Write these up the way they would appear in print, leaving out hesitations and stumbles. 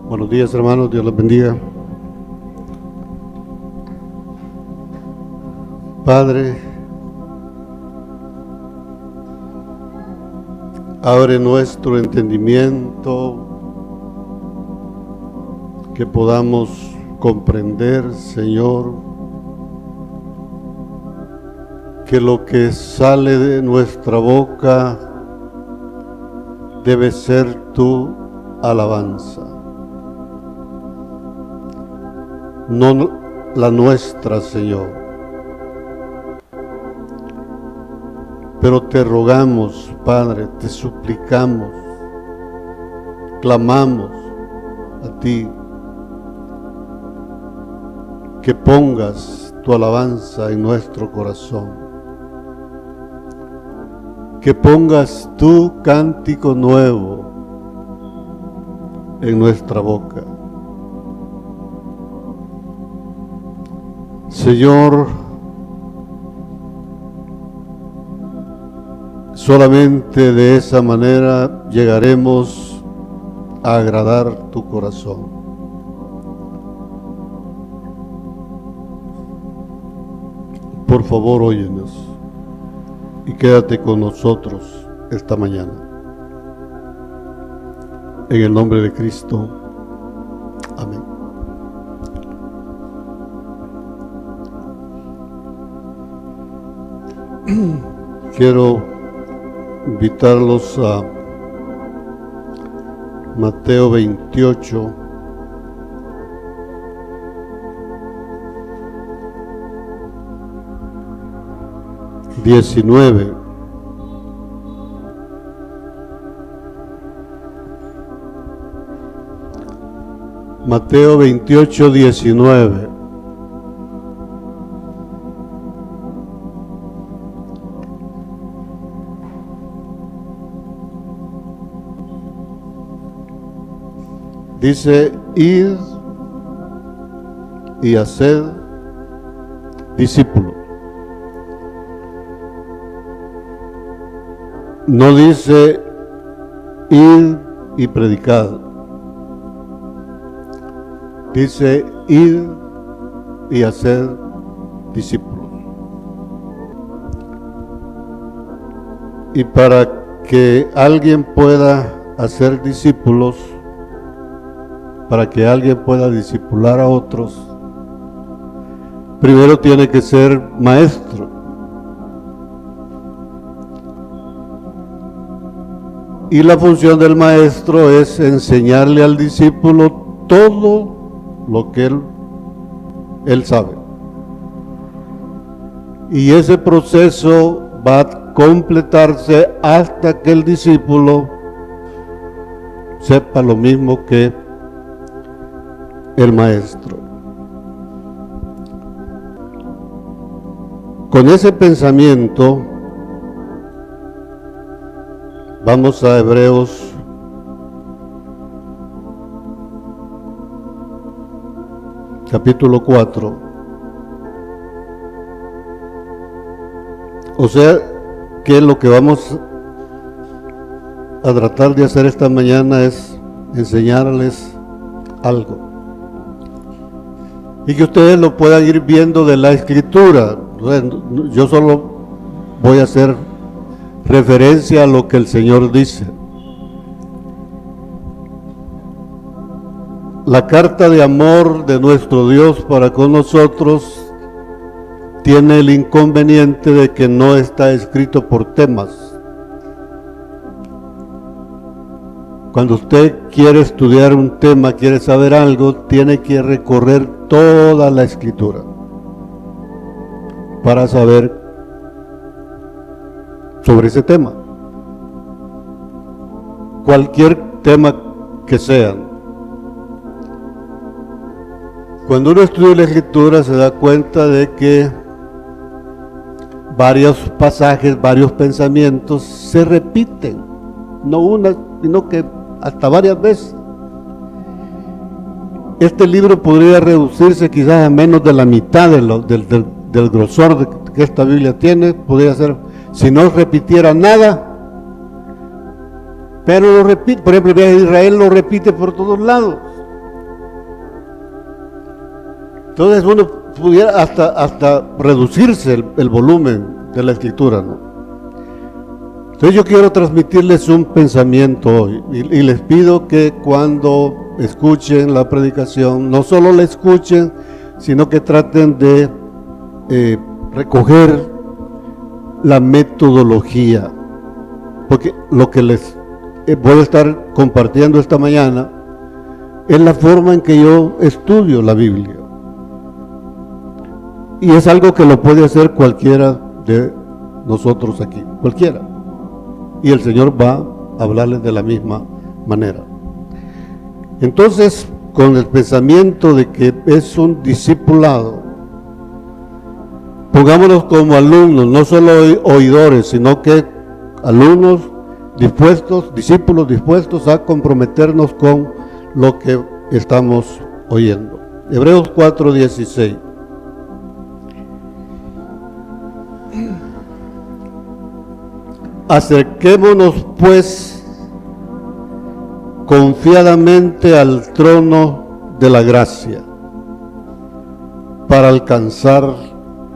Buenos días, hermanos, Dios los bendiga. Padre, abre nuestro entendimiento, que podamos comprender, Señor, que lo que sale de nuestra boca debe ser tu alabanza, no la nuestra, Señor. Pero te rogamos, Padre, te suplicamos, clamamos a ti, que pongas tu alabanza en nuestro corazón, que pongas tu cántico nuevo en nuestra boca. Señor, solamente de esa manera llegaremos a agradar tu corazón. Por favor, óyenos y quédate con nosotros esta mañana. En el nombre de Cristo. Amén. Quiero invitarlos a Mateo 28, Mateo 28, 19. Dice: id y haced discípulos. No dice id y predicad. Dice id y haced discípulos. Y para que alguien pueda hacer discípulos, para que alguien pueda discipular a otros, primero tiene que ser maestro. Y la función del maestro es enseñarle al discípulo todo lo que él sabe. Y ese proceso va a completarse hasta que el discípulo sepa lo mismo que el maestro. Con ese pensamiento vamos a Hebreos capítulo 4. O sea que lo que vamos a tratar de hacer esta mañana es enseñarles algo, y que ustedes lo puedan ir viendo de la Escritura. Yo solo voy a hacer referencia a lo que el Señor dice. La carta de amor de nuestro Dios para con nosotros tiene el inconveniente de que no está escrito por temas. Cuando usted quiere estudiar un tema, quiere saber algo, tiene que recorrer toda la Escritura para saber sobre ese tema, cualquier tema que sea. Cuando uno estudia la Escritura se da cuenta de que varios pasajes, varios pensamientos se repiten, no una, sino que hasta varias veces. Este libro podría reducirse quizás a menos de la mitad del grosor que esta Biblia tiene. Podría ser, si no repitiera nada, pero lo repite. Por ejemplo, el viaje de Israel lo repite por todos lados. Entonces uno pudiera hasta reducirse el volumen de la escritura, ¿no? Entonces yo quiero transmitirles un pensamiento hoy y les pido que cuando escuchen la predicación, no solo la escuchen, sino que traten de recoger la metodología, porque lo que les voy a estar compartiendo esta mañana es la forma en que yo estudio la Biblia, y es algo que lo puede hacer cualquiera de nosotros aquí, cualquiera, y el Señor va a hablarles de la misma manera. Entonces, con el pensamiento de que es un discipulado, pongámonos como alumnos, no solo oidores, sino que alumnos dispuestos, discípulos dispuestos a comprometernos con lo que estamos oyendo. Hebreos 4:16. Acerquémonos pues confiadamente al trono de la gracia para alcanzar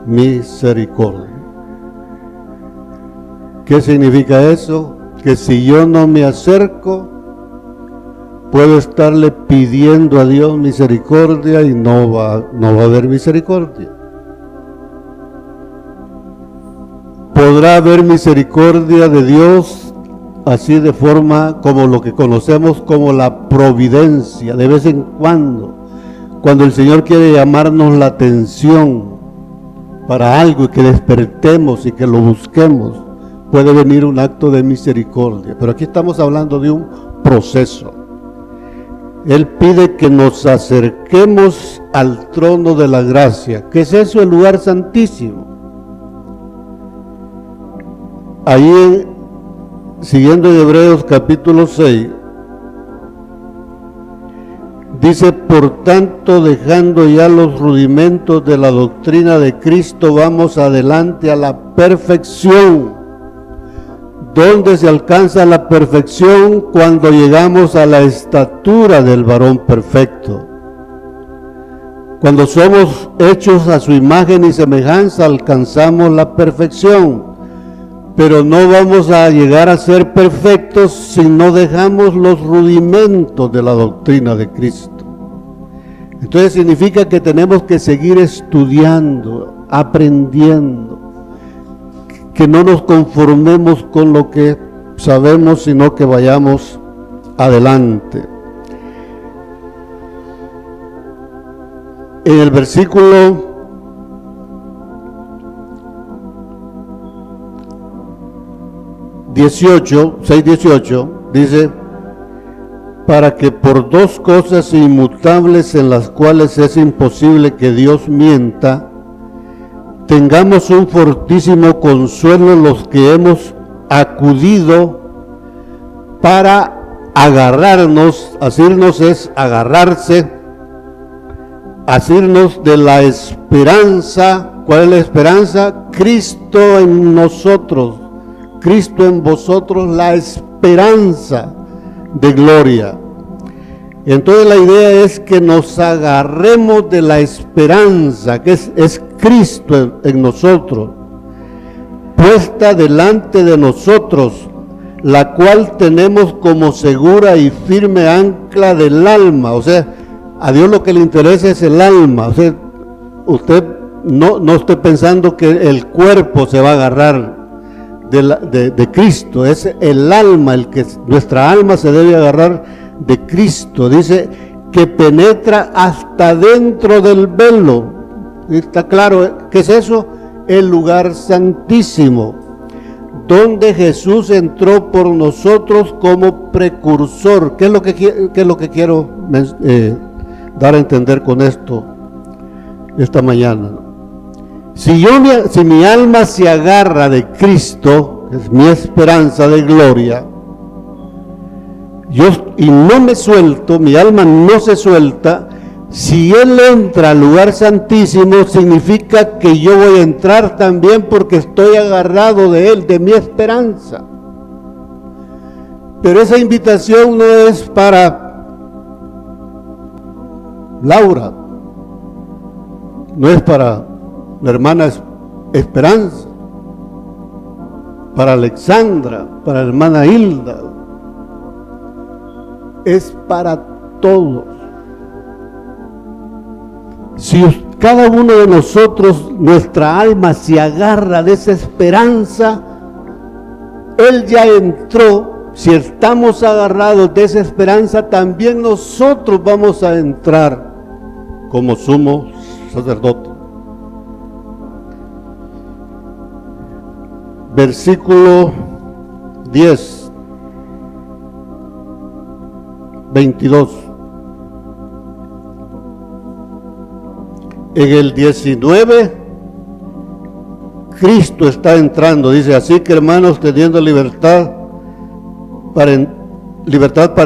misericordia. ¿Qué significa eso? Que si yo no me acerco, puedo estarle pidiendo a Dios misericordia y no va a haber misericordia. Podrá haber misericordia de Dios así de forma como lo que conocemos como la providencia, de vez en cuando el Señor quiere llamarnos la atención para algo y que despertemos y que lo busquemos, puede venir un acto de misericordia. Pero aquí estamos hablando de un proceso. Él pide que nos acerquemos al trono de la gracia. ¿Qué es eso? El lugar santísimo. Ahí, siguiendo en Hebreos capítulo 6, dice: por tanto, dejando ya los rudimentos de la doctrina de Cristo, vamos adelante a la perfección. ¿Dónde se alcanza la perfección? Cuando llegamos a la estatura del varón perfecto. Cuando somos hechos a su imagen y semejanza, alcanzamos la perfección. Pero no vamos a llegar a ser perfectos si no dejamos los rudimentos de la doctrina de Cristo. Entonces significa que tenemos que seguir estudiando, aprendiendo, que no nos conformemos con lo que sabemos, sino que vayamos adelante. En el versículo 6:18 dice: para que por dos cosas inmutables en las cuales es imposible que Dios mienta, tengamos un fortísimo consuelo los que hemos acudido para agarrarnos. Asirnos es agarrarse, asirnos de la esperanza. ¿Cuál es la esperanza? Cristo en nosotros, Cristo en vosotros, la esperanza de gloria. Entonces la idea es que nos agarremos de la esperanza, que es Cristo en nosotros, puesta delante de nosotros, la cual tenemos como segura y firme ancla del alma. O sea, a Dios lo que le interesa es el alma. O sea, usted no esté pensando que el cuerpo se va a agarrar de Cristo, es el alma, nuestra alma se debe agarrar de Cristo. Dice que penetra hasta dentro del velo. Está claro, ¿qué es eso? El lugar santísimo, donde Jesús entró por nosotros como precursor. ¿Qué es lo que quiero dar a entender con esto esta mañana? Si mi alma se agarra de Cristo, que es mi esperanza de gloria, y no me suelto, mi alma no se suelta, si Él entra al lugar santísimo, significa que yo voy a entrar también, porque estoy agarrado de Él, de mi esperanza. Pero esa invitación no es para Laura, no es para la hermana Esperanza, para Alexandra, para la hermana Hilda, es para todos. Si cada uno de nosotros, nuestra alma se agarra de esa esperanza, Él ya entró. Si estamos agarrados de esa esperanza, también nosotros vamos a entrar como sumo sacerdote. Versículo 10, 22. En el 19, Cristo está entrando. Dice, así que hermanos, teniendo libertad para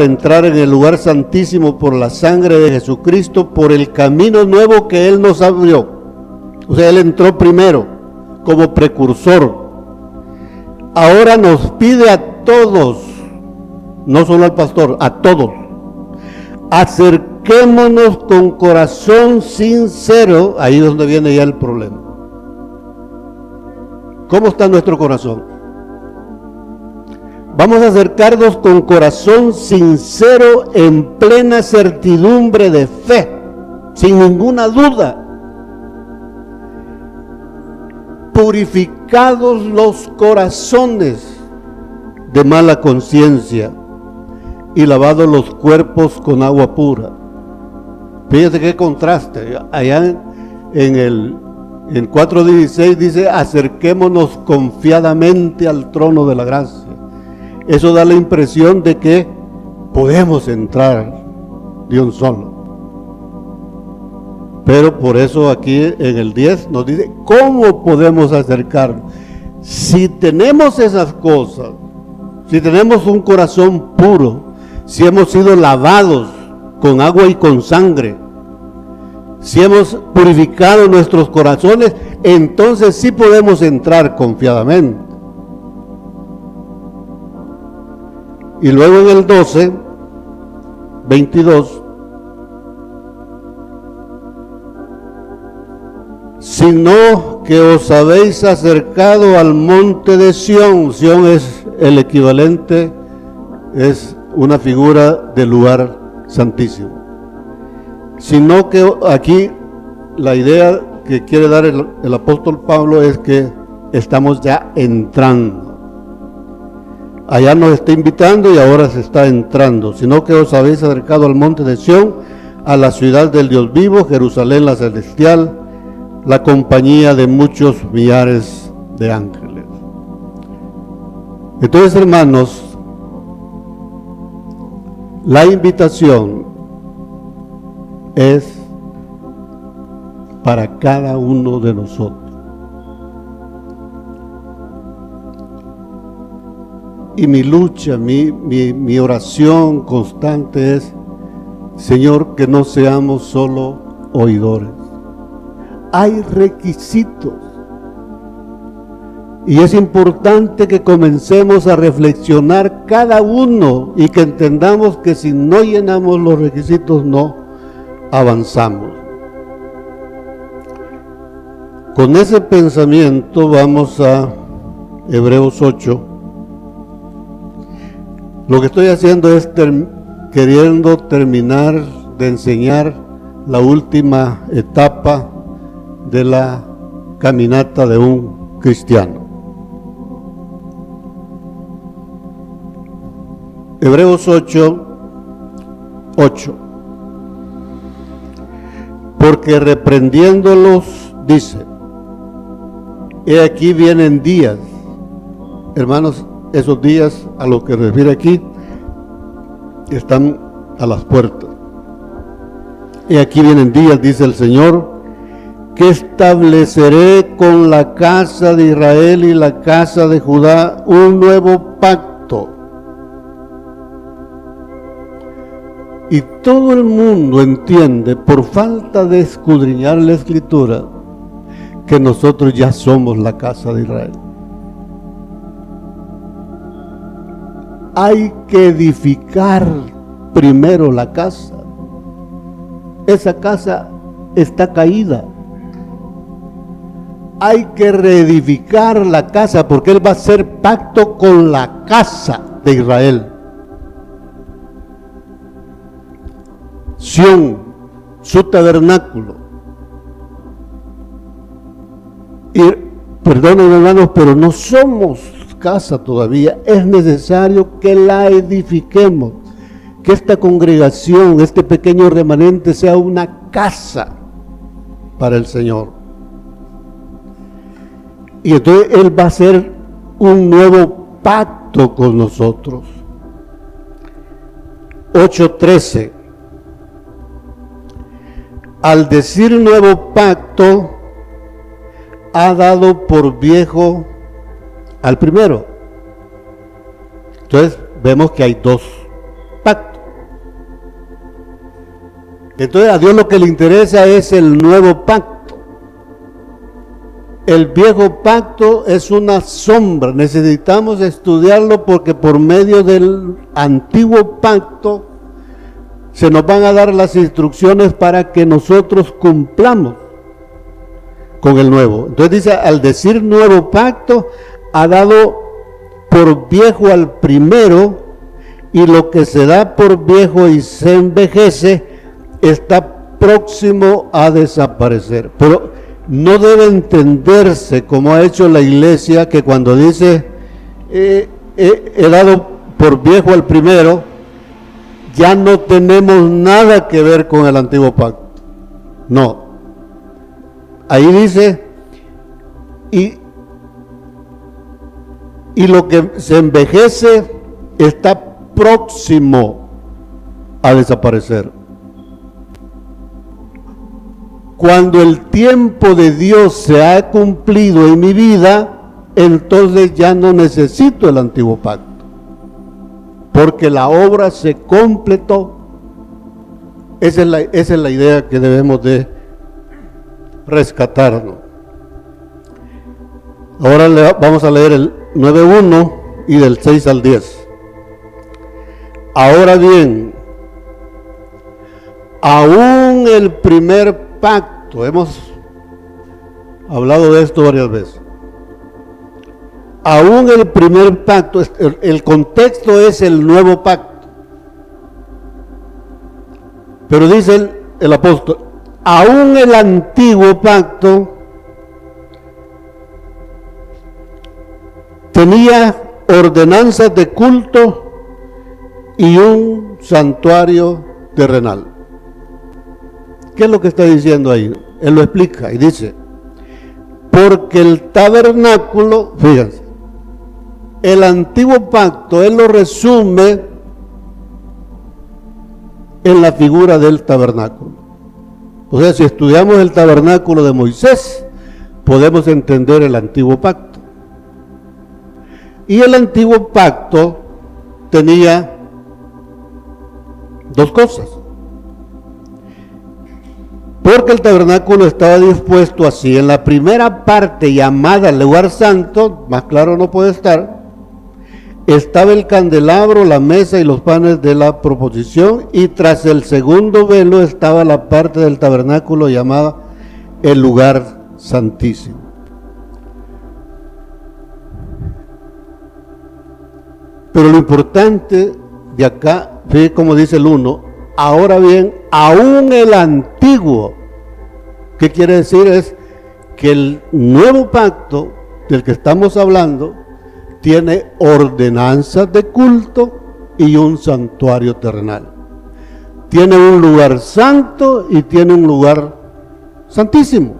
entrar en el lugar santísimo por la sangre de Jesucristo, por el camino nuevo que Él nos abrió. O sea, Él entró primero como precursor. Ahora nos pide a todos, no solo al pastor, a todos, acerquémonos con corazón sincero. Ahí es donde viene ya el problema. ¿Cómo está nuestro corazón? Vamos a acercarnos con corazón sincero, en plena certidumbre de fe, sin ninguna duda. Purificados los corazones de mala conciencia y lavados los cuerpos con agua pura. Fíjense qué contraste. Allá en 4:16 dice, acerquémonos confiadamente al trono de la gracia. Eso da la impresión de que podemos entrar de un solo. Pero por eso aquí en el 10 nos dice, ¿cómo podemos acercarnos? Si tenemos esas cosas, si tenemos un corazón puro, si hemos sido lavados con agua y con sangre, si hemos purificado nuestros corazones, entonces sí podemos entrar confiadamente. Y luego en el 12, 22, sino que os habéis acercado al monte de Sión. Sión es el equivalente, es una figura del lugar santísimo. Sino que aquí la idea que quiere dar el apóstol Pablo es que estamos ya entrando. Allá nos está invitando y ahora se está entrando. Sino que os habéis acercado al monte de Sión, a la ciudad del Dios vivo, Jerusalén la celestial, la compañía de muchos millares de ángeles. Entonces, hermanos, la invitación es para cada uno de nosotros. Y mi lucha, mi oración constante es, Señor, que no seamos solo oidores. Hay requisitos. Y es importante que comencemos a reflexionar cada uno y que entendamos que si no llenamos los requisitos no avanzamos. Con ese pensamiento vamos a Hebreos 8. Lo que estoy haciendo es queriendo terminar de enseñar la última etapa de la caminata de un cristiano. Hebreos 8. Porque reprendiéndolos dice, he aquí vienen días. Hermanos, esos días a lo que refiere aquí están a las puertas. He aquí vienen días, dice el Señor, que estableceré con la casa de Israel y la casa de Judá un nuevo pacto. Y todo el mundo entiende, por falta de escudriñar la Escritura, que nosotros ya somos la casa de Israel. Hay que edificar primero la casa. Esa casa está caída. hay que reedificar la casa, porque Él va a hacer pacto con la casa de Israel. Sión, su tabernáculo. Y perdonen, hermanos, pero no somos casa todavía. Es necesario que la edifiquemos, que esta congregación, este pequeño remanente sea una casa para el Señor. Y entonces Él va a hacer un nuevo pacto con nosotros. 8:13. Al decir nuevo pacto, ha dado por viejo al primero. Entonces vemos que hay dos pactos. Entonces a Dios lo que le interesa es el nuevo pacto. El viejo pacto es una sombra, necesitamos estudiarlo porque por medio del antiguo pacto se nos van a dar las instrucciones para que nosotros cumplamos con el nuevo. Entonces dice, al decir nuevo pacto, ha dado por viejo al primero, y lo que se da por viejo y se envejece está próximo a desaparecer. Pero no debe entenderse como ha hecho la iglesia, que cuando dice he dado por viejo al primero, ya no tenemos nada que ver con el antiguo pacto. No. Ahí dice, y lo que se envejece está próximo a desaparecer. Cuando el tiempo de Dios se ha cumplido en mi vida, entonces ya no necesito el antiguo pacto, porque la obra se completó. Esa es la idea que debemos de rescatarnos. Ahora vamos a leer el 9:1 y del 6 al 10. Ahora bien, aún el primer pacto, hemos hablado de esto varias veces, aún el primer pacto, el contexto es el nuevo pacto, pero dice el apóstol, aún el antiguo pacto tenía ordenanzas de culto y un santuario terrenal. ¿Qué es lo que está diciendo ahí? Él lo explica y dice, porque el tabernáculo, fíjense, el antiguo pacto, él lo resume en la figura del tabernáculo. O sea, si estudiamos el tabernáculo de Moisés, podemos entender el antiguo pacto. Y el antiguo pacto tenía dos cosas. Porque el tabernáculo estaba dispuesto así. En la primera parte, llamada lugar santo, más claro no puede estar, estaba el candelabro, la mesa y los panes de la proposición, y tras el segundo velo estaba la parte del tabernáculo llamada el lugar santísimo. Pero lo importante de acá, fíjate como dice el 1, ahora bien, aún el antiguo, ¿qué quiere decir? Es que el nuevo pacto del que estamos hablando tiene ordenanzas de culto y un santuario terrenal. Tiene un lugar santo y tiene un lugar santísimo.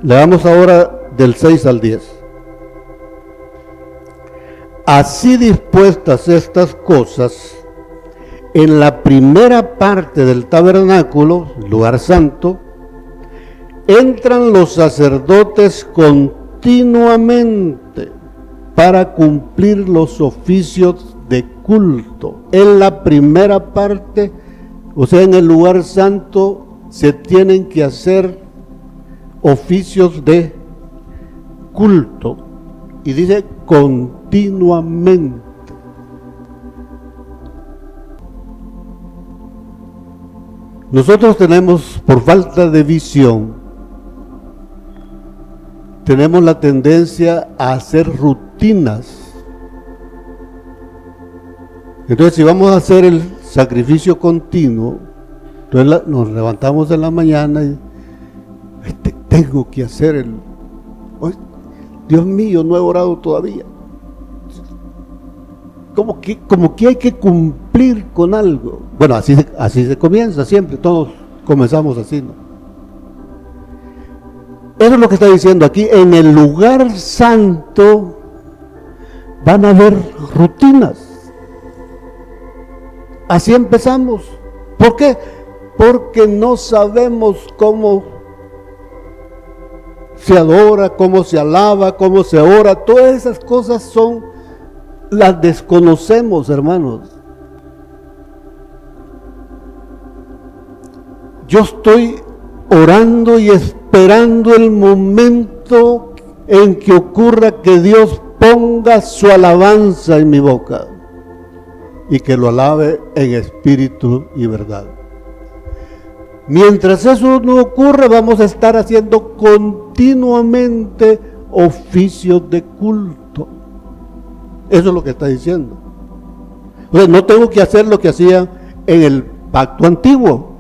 Leamos ahora del 6 al 10. Así dispuestas estas cosas, en la primera parte del tabernáculo, lugar santo, entran los sacerdotes continuamente para cumplir los oficios de culto. En la primera parte, o sea, en el lugar santo, se tienen que hacer oficios de culto. Y dice continuamente. Nosotros tenemos, por falta de visión, tenemos la tendencia a hacer rutinas. Entonces, si vamos a hacer el sacrificio continuo, entonces nos levantamos en la mañana y tengo que hacer Dios mío, no he orado todavía. Como que hay que cumplir con algo. Bueno, así se comienza siempre, todos comenzamos así, ¿no? Eso es lo que está diciendo aquí. En el lugar santo van a haber rutinas. Así empezamos. ¿Por qué? Porque no sabemos cómo se adora, cómo se alaba, cómo se ora. Todas esas cosas las desconocemos, hermanos. Yo estoy orando y esperando el momento en que ocurra que Dios ponga su alabanza en mi boca y que lo alabe en espíritu y verdad. Mientras eso no ocurra, vamos a estar haciendo continuamente oficios de culto. Eso es lo que está diciendo. O sea, no tengo que hacer lo que hacía en el pacto antiguo.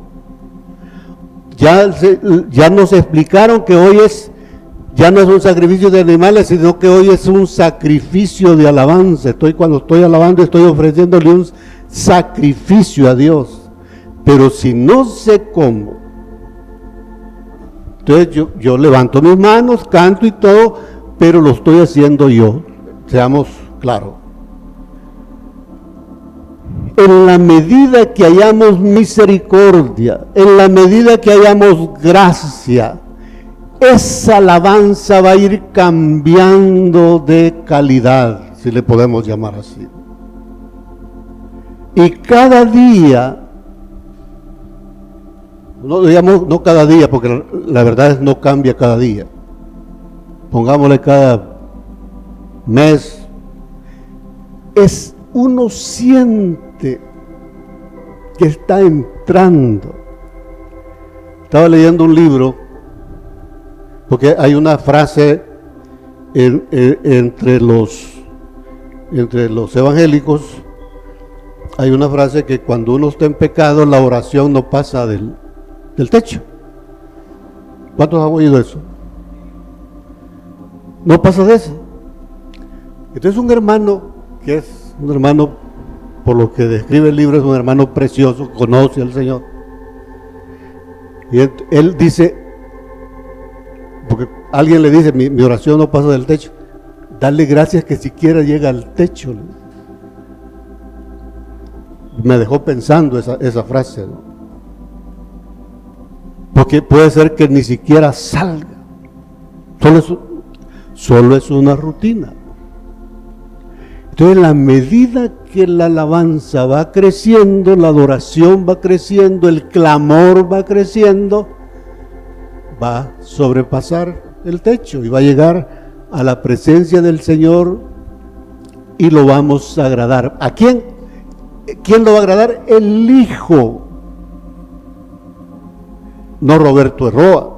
Ya nos explicaron que hoy ya no es un sacrificio de animales, sino que hoy es un sacrificio de alabanza. Cuando estoy alabando, estoy ofreciéndole un sacrificio a Dios. Pero si no sé cómo, entonces yo levanto mis manos, canto y todo, pero lo estoy haciendo yo. Seamos claros. En la medida que hayamos misericordia, en la medida que hayamos gracia, esa alabanza va a ir cambiando de calidad, si le podemos llamar así. Y cada día, no cada día, porque la verdad es no cambia cada día. Pongámosle cada mes. Uno siente que está entrando. Estaba leyendo un libro, porque hay una frase entre los evangélicos, hay una frase que cuando uno está en pecado, la oración no pasa del techo. ¿Cuántos han oído eso? No pasa de eso. Entonces un hermano, que es un hermano, por lo que describe el libro, es un hermano precioso, conoce al Señor. Y él dice, porque alguien le dice, mi oración no pasa del techo, dale gracias que siquiera llega al techo. Me dejó pensando esa frase, ¿no? Porque puede ser que ni siquiera salga, solo es una rutina. Entonces, en la medida que la alabanza va creciendo, la adoración va creciendo, el clamor va creciendo, va a sobrepasar el techo y va a llegar a la presencia del Señor y lo vamos a agradar. ¿A quién? ¿Quién lo va a agradar? El Hijo. No Roberto Herroa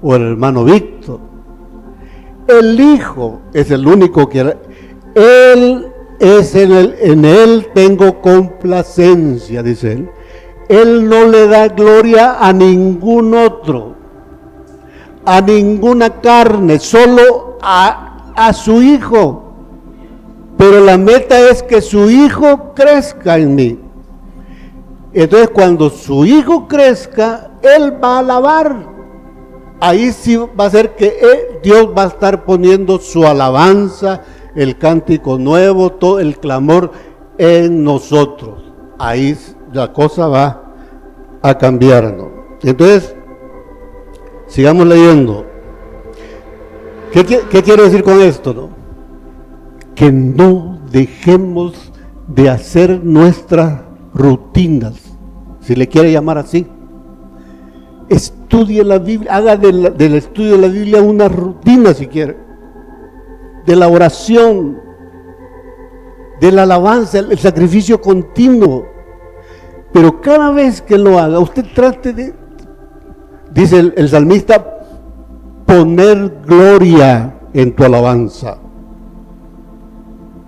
o el hermano Víctor. El Hijo es el único que... Él es en él tengo complacencia, dice él. Él no le da gloria a ningún otro, a ninguna carne, solo a su Hijo. Pero la meta es que su Hijo crezca en mí. Entonces, cuando su Hijo crezca, Él va a alabar. Ahí sí va a ser que Dios va a estar poniendo su alabanza, el cántico nuevo, todo el clamor en nosotros. Ahí la cosa va a cambiar, ¿no? Entonces, sigamos leyendo. ¿Qué quiero decir con esto, no? Que no dejemos de hacer nuestras rutinas, si le quiere llamar así. Estudie la Biblia, haga del estudio de la Biblia una rutina, si quiere, de la oración, de la alabanza, el sacrificio continuo. Pero cada vez que lo haga, usted trate de, dice el salmista, poner gloria en tu alabanza.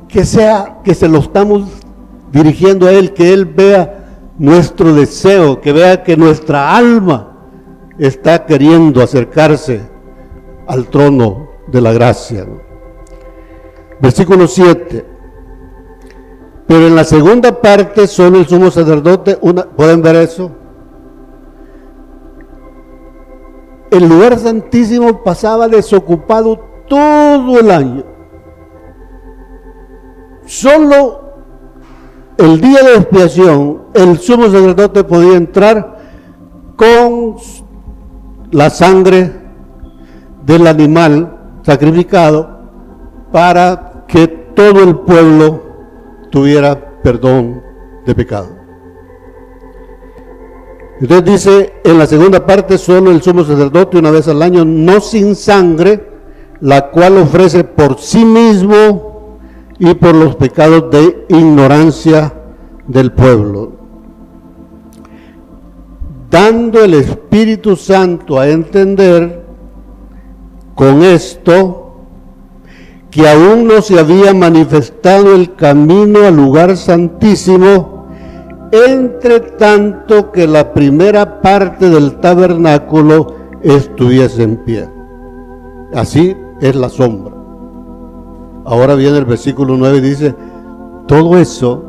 Que sea que se lo estamos dirigiendo a Él, que Él vea nuestro deseo, que vea que nuestra alma está queriendo acercarse al trono de la gracia. Versículo 7. Pero en la segunda parte solo el sumo sacerdote, ¿pueden ver eso? El lugar santísimo pasaba desocupado todo el año. Solo el día de expiación el sumo sacerdote podía entrar con la sangre del animal sacrificado para que todo el pueblo tuviera perdón de pecado. Entonces dice en la segunda parte, solo el sumo sacerdote una vez al año, no sin sangre, la cual ofrece por sí mismo y por los pecados de ignorancia del pueblo, dando el Espíritu Santo a entender con esto que aún no se había manifestado el camino al lugar santísimo, entre tanto que la primera parte del tabernáculo estuviese en pie. Así es la sombra. Ahora viene el versículo 9 y dice, todo eso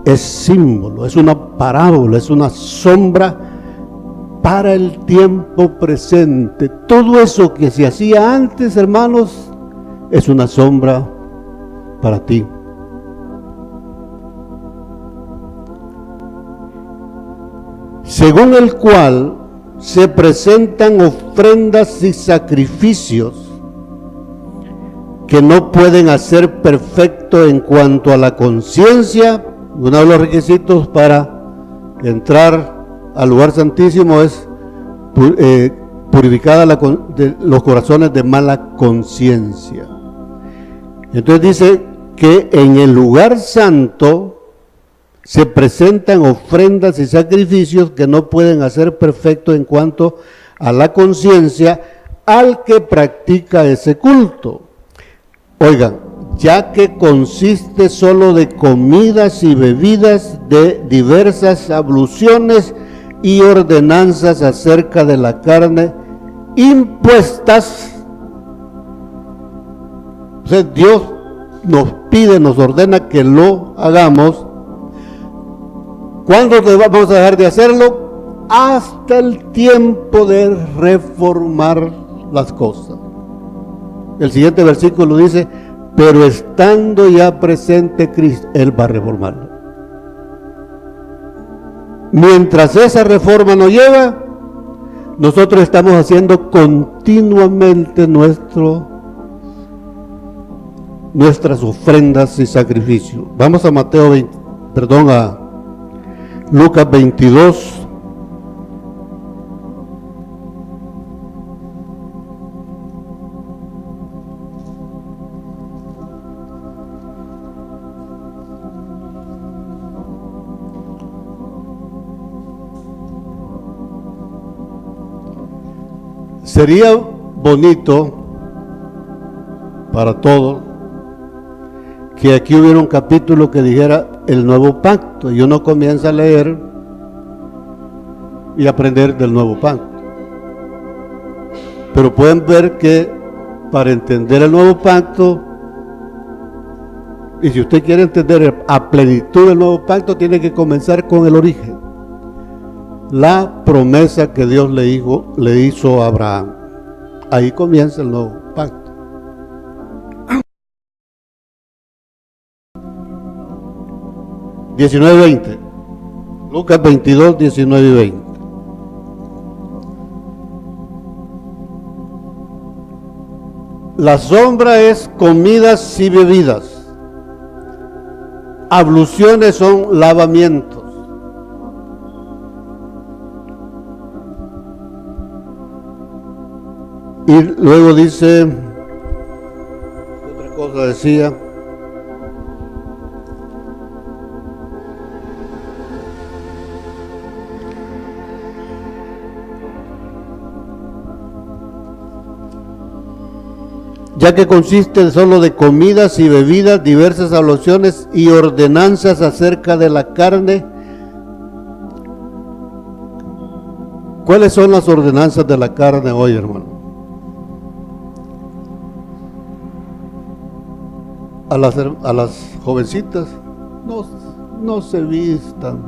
es símbolo, es una parábola, es una sombra para el tiempo presente. Todo eso que se hacía antes, hermanos, es una sombra para ti. Según el cual se presentan ofrendas y sacrificios que no pueden hacer perfecto en cuanto a la conciencia. Uno de los requisitos para entrar al lugar santísimo es purificada los corazones de mala conciencia. Entonces dice que en el lugar santo se presentan ofrendas y sacrificios que no pueden hacer perfecto en cuanto a la conciencia al que practica ese culto. Oigan, ya que consiste solo de comidas y bebidas, de diversas abluciones y ordenanzas acerca de la carne impuestas. O sea, Dios nos pide, nos ordena que lo hagamos. ¿Cuándo vamos a dejar de hacerlo? Hasta el tiempo de reformar las cosas. El siguiente versículo dice, pero estando ya presente Cristo, Él va a reformarlo. Mientras esa reforma nos lleva, nosotros estamos haciendo continuamente nuestras ofrendas y sacrificios. Vamos a a Lucas 22. Sería bonito para todos que aquí hubiera un capítulo que dijera el nuevo pacto y uno comienza a leer y aprender del nuevo pacto. Pero pueden ver que para entender el nuevo pacto, y si usted quiere entender a plenitud el nuevo pacto, tiene que comenzar con el origen. La promesa que Dios le hizo a Abraham. Ahí comienza el nuevo pacto. (19:20) Lucas 22, 19 y 20. La sombra es comidas y bebidas. Abluciones son lavamientos. Y luego dice, otra cosa decía, ya que consiste solo de comidas y bebidas, diversas alusiones y ordenanzas acerca de la carne. ¿Cuáles son las ordenanzas de la carne hoy, hermano? A las jovencitas, no se vistan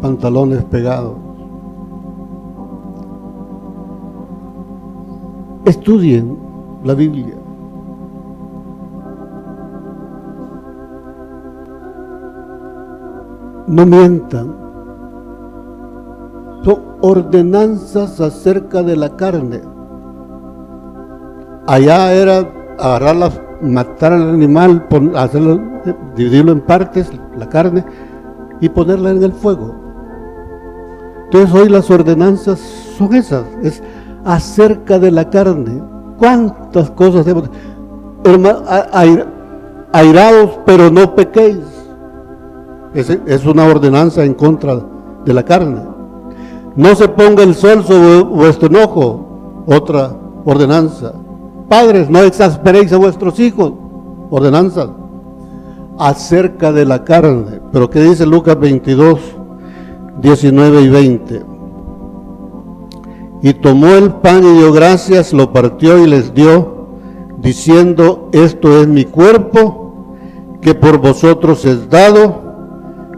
pantalones pegados. Estudien la Biblia. No mientan. Son ordenanzas acerca de la carne. Allá era agarrarla, matar al animal, hacerlo, dividirlo en partes, la carne, y ponerla en el fuego. Entonces hoy las ordenanzas son esas, es acerca de la carne. ¿Cuántas cosas hemos? Hermano, airados, pero no pequéis. Es una ordenanza en contra de la carne. No se ponga el sol sobre vuestro enojo, otra ordenanza. Padres, no exasperéis a vuestros hijos, ordenanza acerca de la carne. Pero ¿qué dice Lucas 22, 19 y 20? Y tomó el pan y dio gracias, lo partió y les dio, diciendo: esto es mi cuerpo, que por vosotros es dado,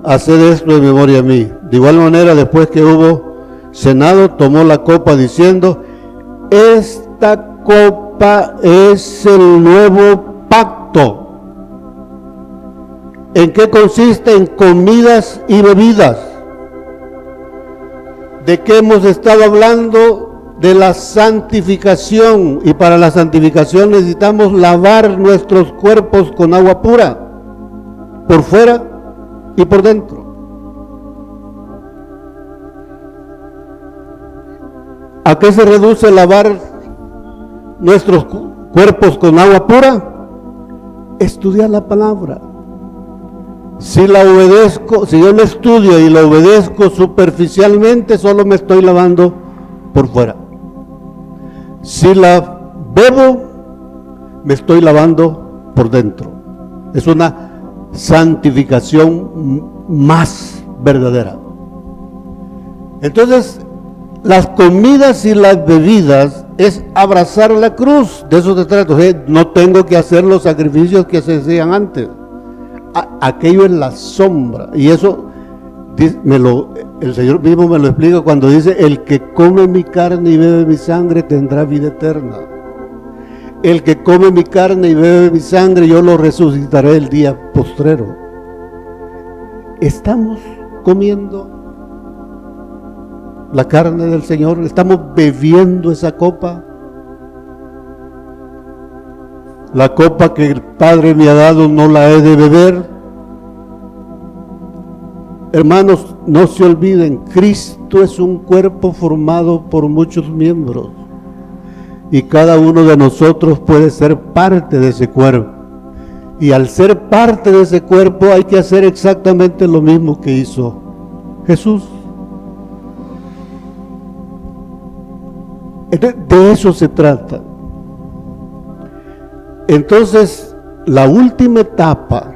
haced esto en memoria a mí. De igual manera, después que hubo cenado, tomó la copa diciendo: esta copa es el nuevo pacto. ¿En qué consiste? En comidas y bebidas. ¿De qué hemos estado hablando? De la santificación. Y para la santificación necesitamos lavar nuestros cuerpos con agua pura, por fuera y por dentro. ¿A qué se reduce lavar nuestros cuerpos con agua pura? Estudiar la palabra. Si la obedezco, si yo la estudio y la obedezco superficialmente, solo me estoy lavando por fuera. Si la bebo, me estoy lavando por dentro. Es una santificación más verdadera. Entonces, las comidas y las bebidas es abrazar la cruz. De eso se trata. No tengo que hacer los sacrificios que se hacían antes. Aquello es la sombra. Y eso el Señor mismo me lo explica cuando dice: el que come mi carne y bebe mi sangre tendrá vida eterna. El que come mi carne y bebe mi sangre, yo lo resucitaré el día postrero. Estamos comiendo la carne del Señor, estamos bebiendo esa copa. La copa que el Padre me ha dado no la he de beber. Hermanos, no se olviden, Cristo es un cuerpo formado por muchos miembros y cada uno de nosotros puede ser parte de ese cuerpo. Y al ser parte de ese cuerpo hay que hacer exactamente lo mismo que hizo Jesús. De eso se trata. Entonces, la última etapa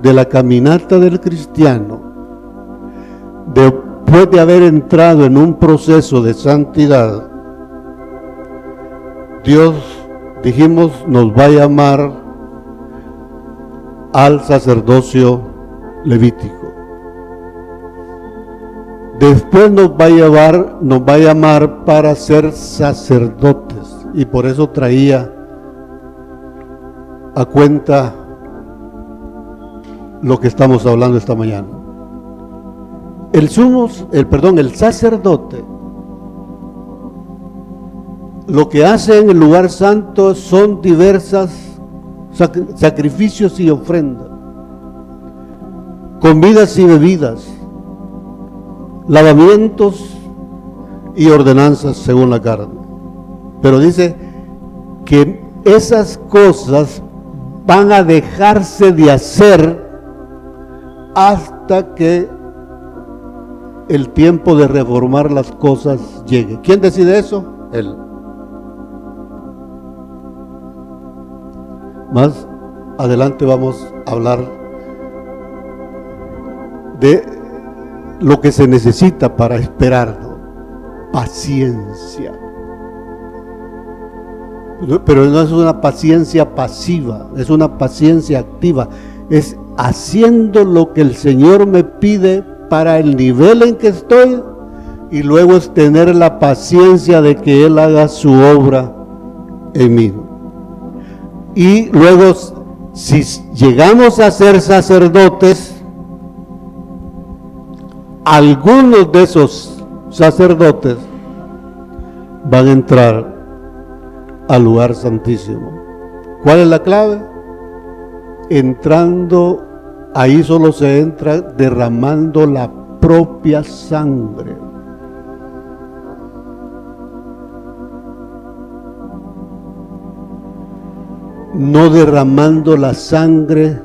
de la caminata del cristiano, después de haber entrado en un proceso de santidad, Dios, dijimos, nos va a llamar al sacerdocio levítico. Después nos va a llamar para ser sacerdotes, y por eso traía a cuenta lo que estamos hablando esta mañana. El sacerdote, lo que hace en el lugar santo son diversas sacrificios y ofrendas, comidas y bebidas, lavamientos y ordenanzas según la carne. Pero dice que esas cosas van a dejarse de hacer hasta que el tiempo de reformar las cosas llegue. ¿Quién decide eso? Él. Más adelante vamos a hablar de lo que se necesita para esperar, ¿no? Paciencia. Pero no es una paciencia pasiva, es una paciencia activa. Es haciendo lo que el Señor me pide para el nivel en que estoy, y luego es tener la paciencia de que Él haga su obra en mí. Y luego, si llegamos a ser sacerdotes, algunos de esos sacerdotes van a entrar al lugar santísimo. ¿Cuál es la clave? Entrando, ahí solo se entra derramando la propia sangre. No derramando la sangre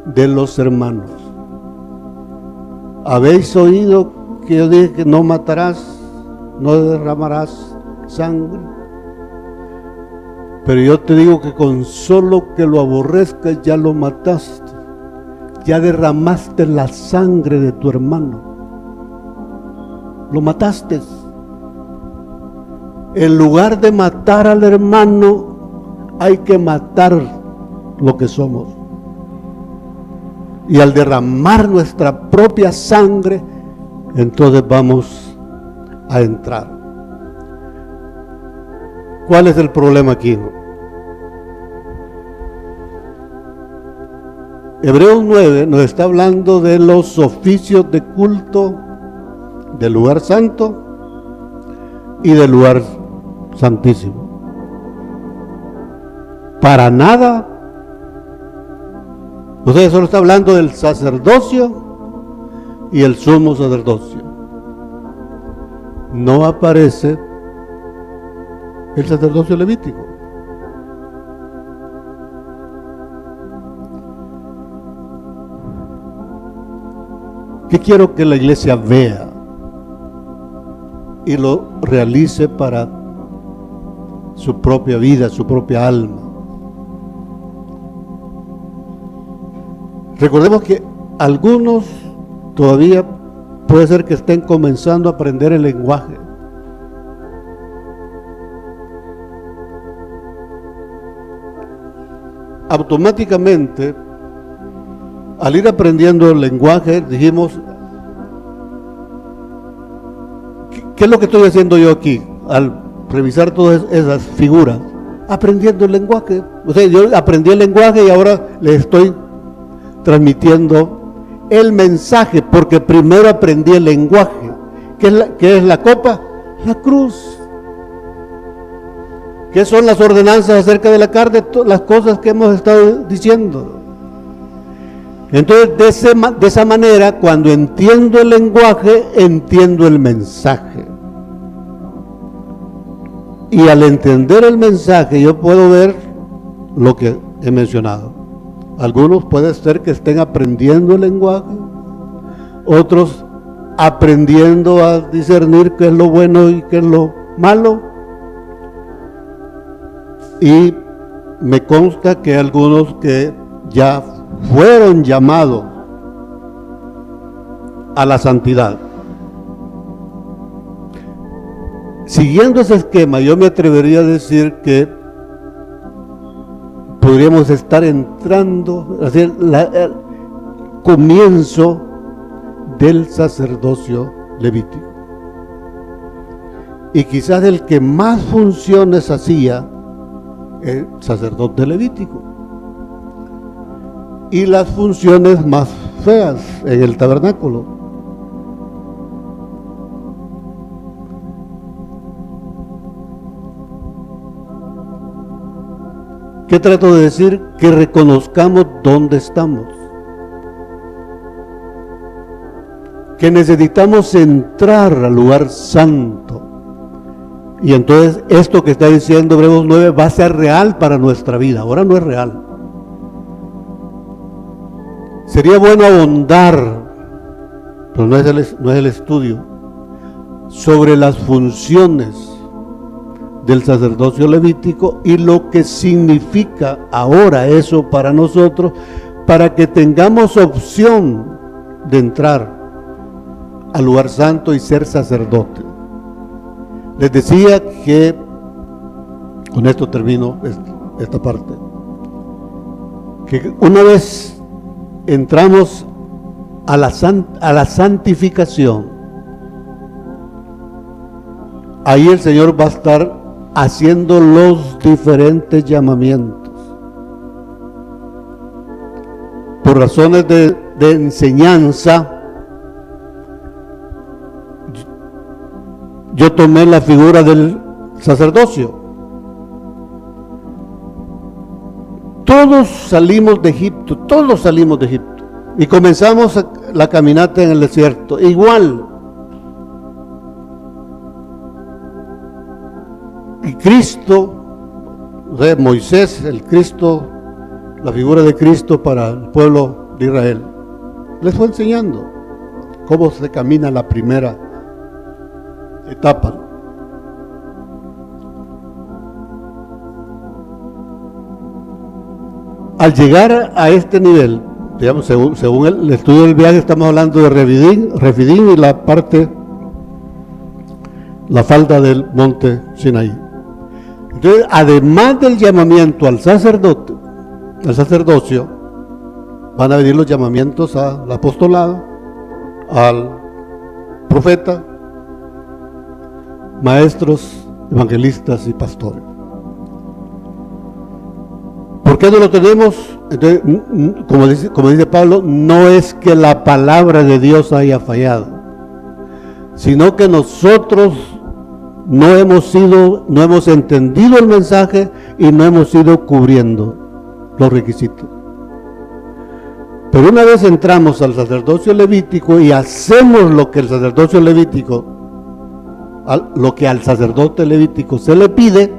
de los hermanos. ¿Habéis oído que yo dije que no matarás, no derramarás sangre? Pero yo te digo que con solo que lo aborrezcas ya lo mataste, ya derramaste la sangre de tu hermano, lo mataste. En lugar de matar al hermano, hay que matar lo que somos. Y al derramar nuestra propia sangre, entonces vamos a entrar. ¿Cuál es el problema aquí? Hebreos 9 nos está hablando de los oficios de culto del lugar santo y del lugar santísimo. Para nada, usted solo está hablando del sacerdocio y el sumo sacerdocio. No aparece el sacerdocio levítico. ¿Qué quiero que la iglesia vea y lo realice para su propia vida, su propia alma? Recordemos que algunos todavía puede ser que estén comenzando a aprender el lenguaje. Automáticamente, al ir aprendiendo el lenguaje, dijimos, ¿qué es lo que estoy haciendo yo aquí? Al revisar todas esas figuras, aprendiendo el lenguaje. O sea, yo aprendí el lenguaje y ahora le estoy transmitiendo el mensaje, porque primero aprendí el lenguaje. ¿Qué es la copa? La cruz. ¿Qué son las ordenanzas acerca de la carne? Las cosas que hemos estado diciendo. Entonces, de esa manera, cuando entiendo el lenguaje, entiendo el mensaje. Y al entender el mensaje, yo puedo ver lo que he mencionado. Algunos puede ser que estén aprendiendo el lenguaje, otros aprendiendo a discernir qué es lo bueno y qué es lo malo. Y me consta que algunos que ya fueron llamados a la santidad. Siguiendo ese esquema, yo me atrevería a decir que podríamos estar entrando, hacer el comienzo del sacerdocio levítico. Y quizás el que más funciones hacía el sacerdote levítico. Y las funciones más feas en el tabernáculo. ¿Qué trato de decir? Que reconozcamos dónde estamos. Que necesitamos entrar al lugar santo. Y entonces esto que está diciendo Hebreos 9 va a ser real para nuestra vida. Ahora no es real. Sería bueno ahondar, pero no es el estudio, sobre las funciones del sacerdocio levítico y lo que significa ahora eso para nosotros, para que tengamos opción de entrar al lugar santo y ser sacerdote. Les decía que, con esto termino esta parte, que una vez entramos a la santificación, ahí el Señor va a estar haciendo los diferentes llamamientos. Por razones de enseñanza, yo tomé la figura del sacerdocio. Todos salimos de Egipto, y comenzamos la caminata en el desierto, igual. Y Cristo, Moisés, el Cristo, la figura de Cristo para el pueblo de Israel, les fue enseñando cómo se camina la primera etapa. Al llegar a este nivel, digamos, según el estudio del viaje, estamos hablando de Refidim y la falda del monte Sinaí. Entonces, además del llamamiento al sacerdocio, van a venir los llamamientos al apostolado, al profeta, maestros, evangelistas y pastores. ¿Por qué no lo tenemos? Entonces, como dice Pablo, no es que la palabra de Dios haya fallado, sino que nosotros no hemos entendido el mensaje y no hemos ido cubriendo los requisitos. Pero una vez entramos al sacerdocio levítico y hacemos lo que al sacerdote levítico se le pide,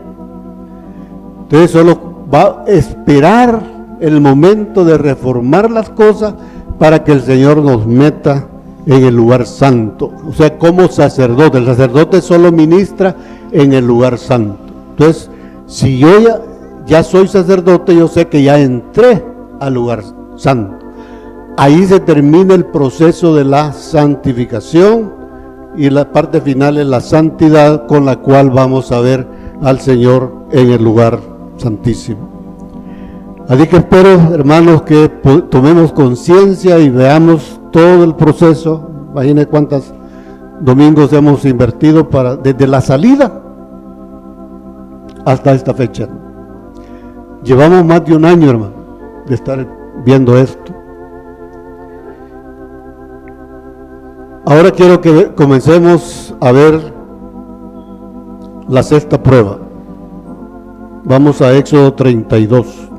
entonces solo va a esperar el momento de reformar las cosas para que el Señor nos meta en el lugar santo. O sea, como sacerdote, el sacerdote solo ministra en el lugar santo. Entonces, si yo ya soy sacerdote, yo sé que ya entré al lugar santo. Ahí se termina el proceso de la santificación y la parte final es la santidad, con la cual vamos a ver al Señor en el lugar santísimo. Así que espero, hermanos, que tomemos conciencia y veamos todo el proceso. Imaginen cuántos domingos hemos invertido desde la salida hasta esta fecha. Llevamos más de un año, hermano, de estar viendo esto. Ahora quiero que comencemos a ver la sexta prueba. Vamos a Éxodo 32.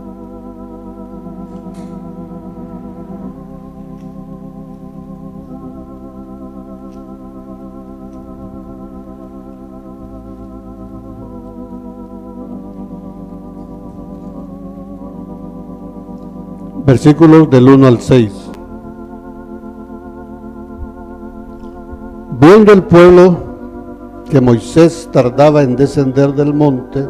Versículos del 1 al 6. Viendo el pueblo que Moisés tardaba en descender del monte,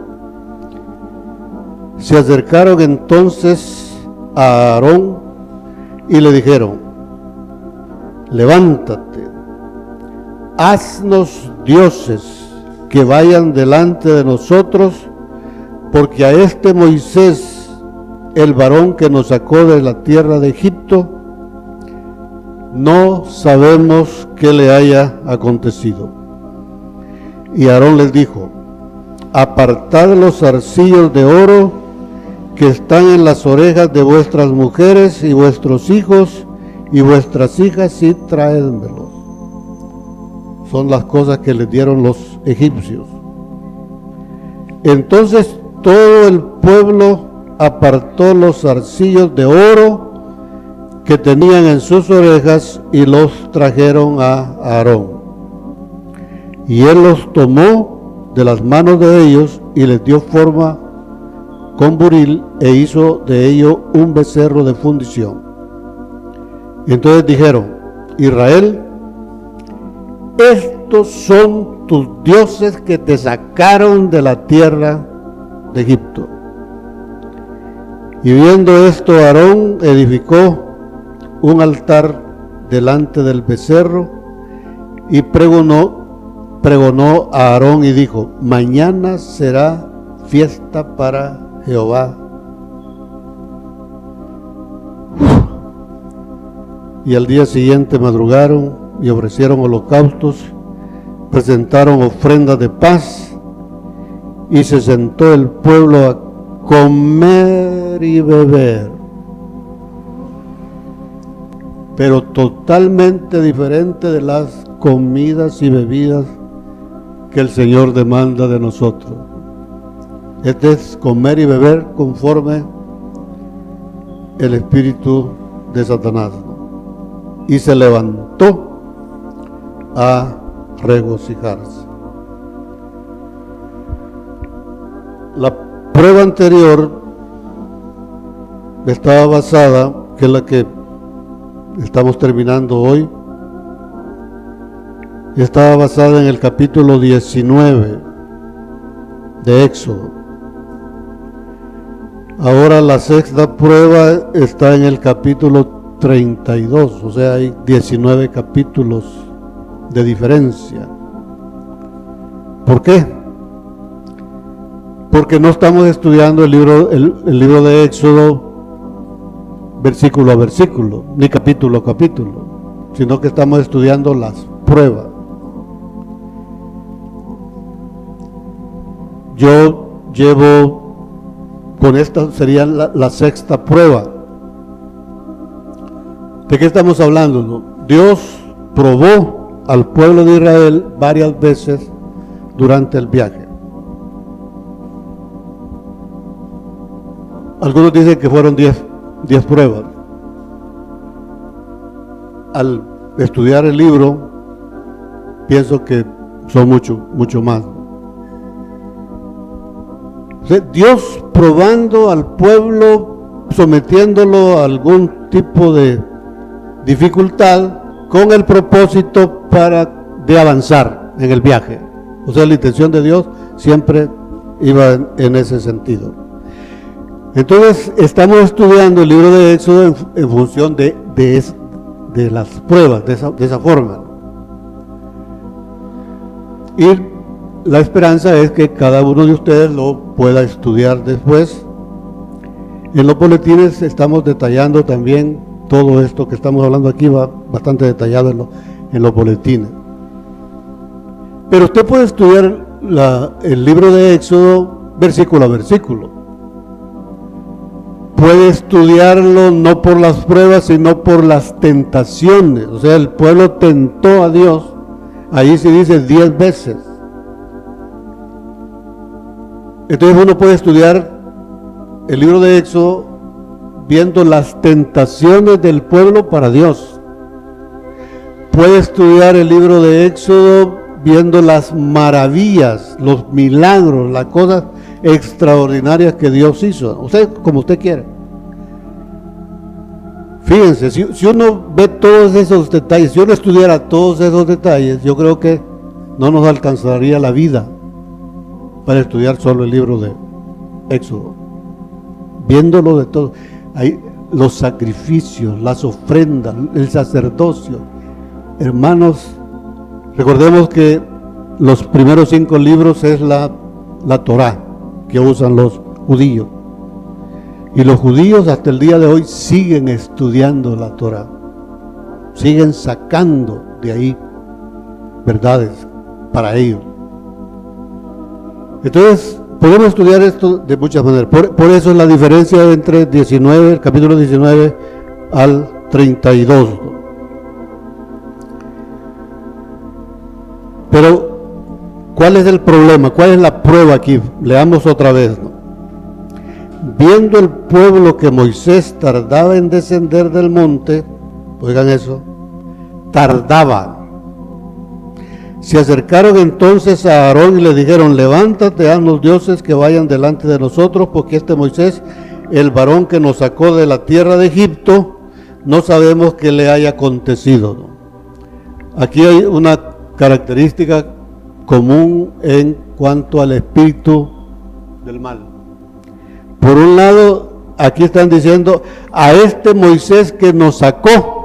se acercaron entonces a Aarón y le dijeron: levántate, haznos dioses que vayan delante de nosotros, porque a este Moisés, el varón que nos sacó de la tierra de Egipto, no sabemos qué le haya acontecido. Y Aarón les dijo: apartad los zarcillos de oro que están en las orejas de vuestras mujeres y vuestros hijos y vuestras hijas, y traédmelos. Son las cosas que les dieron los egipcios. Entonces todo el pueblo apartó los zarcillos de oro que tenían en sus orejas y los trajeron a Aarón. Y él los tomó de las manos de ellos y les dio forma con buril e hizo de ello un becerro de fundición. Y entonces dijeron: Israel, estos son tus dioses que te sacaron de la tierra de Egipto. Y viendo esto, Aarón edificó un altar delante del becerro y pregonó a Aarón y dijo: mañana será fiesta para Jehová. Y al día siguiente madrugaron y ofrecieron holocaustos, presentaron ofrendas de paz, y se sentó el pueblo a comer y beber. Pero totalmente diferente de las comidas y bebidas que el Señor demanda de nosotros. Este es comer y beber conforme el espíritu de Satanás. Y se levantó a regocijarse. La prueba anterior estaba basada, que es la que estamos terminando hoy, estaba basada en el capítulo 19 de Éxodo. Ahora la sexta prueba está en el capítulo 32, o sea, hay 19 capítulos de diferencia. ¿Por qué? Porque no estamos estudiando el libro de Éxodo versículo a versículo, ni capítulo a capítulo, sino que estamos estudiando las pruebas. Yo llevo, con esta sería la sexta prueba. ¿De qué estamos hablando, no? Dios probó al pueblo de Israel varias veces durante el viaje. Algunos dicen que fueron 10 pruebas. Al estudiar el libro, pienso que son mucho más. O sea, Dios probando al pueblo, sometiéndolo a algún tipo de dificultad con el propósito de avanzar en el viaje. O sea, la intención de Dios siempre iba en ese sentido. Entonces, estamos estudiando el libro de Éxodo en función de las pruebas, de esa forma. Y la esperanza es que cada uno de ustedes lo pueda estudiar después. En los boletines estamos detallando también todo esto que estamos hablando aquí, va bastante detallado en los boletines. Pero usted puede estudiar el libro de Éxodo versículo a versículo. Puede estudiarlo no por las pruebas, sino por las tentaciones. O sea, el pueblo tentó a Dios. Ahí se dice 10 veces. Entonces uno puede estudiar el libro de Éxodo viendo las tentaciones del pueblo para Dios. Puede estudiar el libro de Éxodo viendo las maravillas, los milagros, las cosas extraordinarias que Dios hizo. Usted, como usted quiera. Fíjense, si uno ve todos esos detalles, si uno estudiara todos esos detalles, yo creo que no nos alcanzaría la vida para estudiar solo el libro de Éxodo. Viéndolo de todo. Hay los sacrificios, las ofrendas, el sacerdocio. Hermanos, recordemos que los primeros 5 libros es la Torá que usan los judíos. Y los judíos hasta el día de hoy siguen estudiando la Torá. Siguen sacando de ahí verdades para ellos. Entonces, podemos estudiar esto de muchas maneras. Por eso es la diferencia entre el capítulo 19 al 32. Pero, ¿cuál es el problema? ¿Cuál es la prueba aquí? Leamos otra vez, ¿no? Viendo el pueblo que Moisés tardaba en descender del monte, oigan eso, tardaba. Se acercaron entonces a Aarón y le dijeron: levántate, haznos dioses que vayan delante de nosotros, porque este Moisés, el varón que nos sacó de la tierra de Egipto, no sabemos qué le haya acontecido. Aquí hay una característica común en cuanto al espíritu del mal. Por un lado, aquí están diciendo a este Moisés que nos sacó.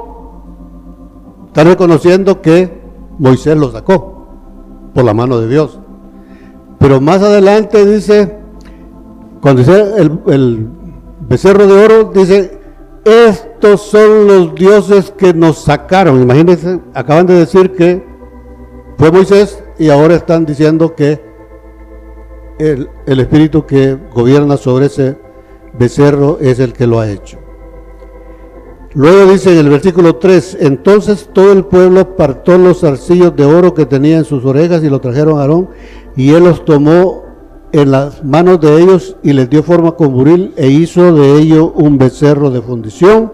Están reconociendo que Moisés lo sacó por la mano de Dios. Pero más adelante dice, cuando dice el becerro de oro, dice, estos son los dioses que nos sacaron. Imagínense, acaban de decir que fue Moisés y ahora están diciendo que el espíritu que gobierna sobre ese becerro es el que lo ha hecho. Luego dice en el versículo 3, entonces todo el pueblo apartó los zarcillos de oro que tenía en sus orejas y lo trajeron a Aarón, y él los tomó en las manos de ellos y les dio forma con buril e hizo de ello un becerro de fundición.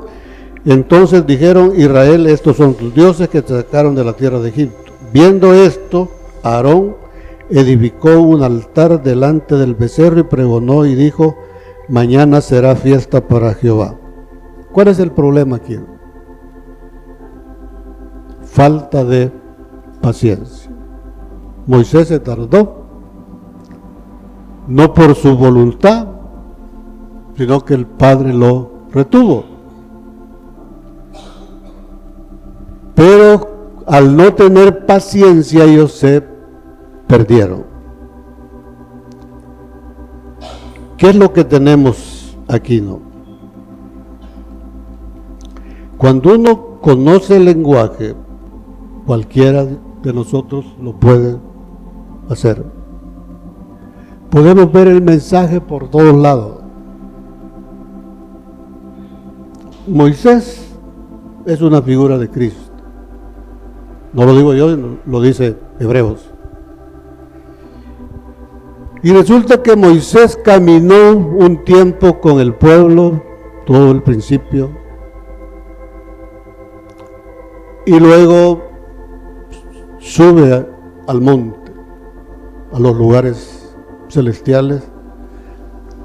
Entonces dijeron, Israel, estos son tus dioses que te sacaron de la tierra de Egipto. Viendo esto, Aarón edificó un altar delante del becerro y pregonó y dijo, mañana será fiesta para Jehová. ¿Cuál es el problema aquí? Falta de paciencia. Moisés se tardó, no por su voluntad, sino que el Padre lo retuvo. Pero al no tener paciencia, ellos se perdieron. ¿Qué es lo que tenemos aquí, no? Cuando uno conoce el lenguaje, cualquiera de nosotros lo puede hacer. Podemos ver el mensaje por todos lados. Moisés es una figura de Cristo. No lo digo yo, lo dice Hebreos. Y resulta que Moisés caminó un tiempo con el pueblo, todo el principio, y luego sube al monte, a los lugares celestiales,